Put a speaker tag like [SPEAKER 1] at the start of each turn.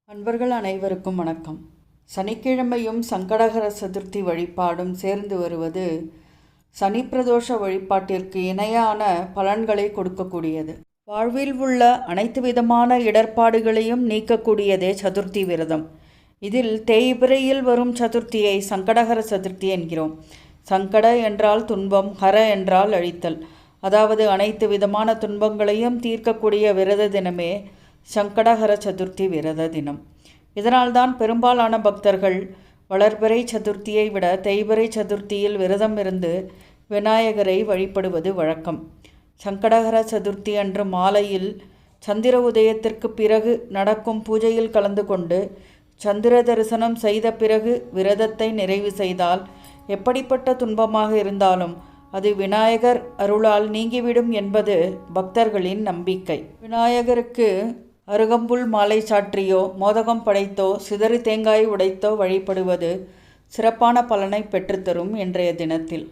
[SPEAKER 1] அன்பர்கள் அனைவருக்கும் வணக்கம். சனிக்கிழமையும் சங்கடஹர சதுர்த்தி வழிபாடும் சேர்ந்து வருவது சனி பிரதோஷ வழிபாட்டிற்கு இணையான பலன்களை கொடுக்கக்கூடியது. வாழ்வில் உள்ள அனைத்து விதமான இடர்பாடுகளையும் நீக்கக்கூடியதே சதுர்த்தி விரதம். இதில் தேய்பிறையில் வரும் சதுர்த்தியை சங்கடஹர சதுர்த்தி என்கிறோம். சங்கட என்றால் துன்பம், ஹர என்றால் அழித்தல், அதாவது அனைத்து விதமான துன்பங்களையும் தீர்க்கக்கூடிய விரத தினமே சங்கடஹர சதுர்த்தி விரத தினம். இதனால்தான் பெரும்பாலான பக்தர்கள் வளர்பிறை சதுர்த்தியை விட தேய்பிறை சதுர்த்தியில் விரதம் இருந்து விநாயகரை வழிபடுவது வழக்கம். சங்கடஹர சதுர்த்தி அன்று மாலையில் சந்திர உதயத்திற்கு பிறகு நடக்கும் பூஜையில் கலந்து கொண்டு சந்திர தரிசனம் செய்த பிறகு விரதத்தை நிறைவு செய்தால் எப்படிப்பட்ட துன்பமாக இருந்தாலும் அது விநாயகர் அருளால் நீங்கிவிடும் என்பது பக்தர்களின் நம்பிக்கை. விநாயகருக்கு அருகம்புல் மாலை சாற்றியோ மோதகம் படைத்தோ சிதறு தேங்காய் உடைத்தோ வழிபடுவது சிறப்பான பலனை பெற்றுத்தரும் இன்றைய தினத்தில்.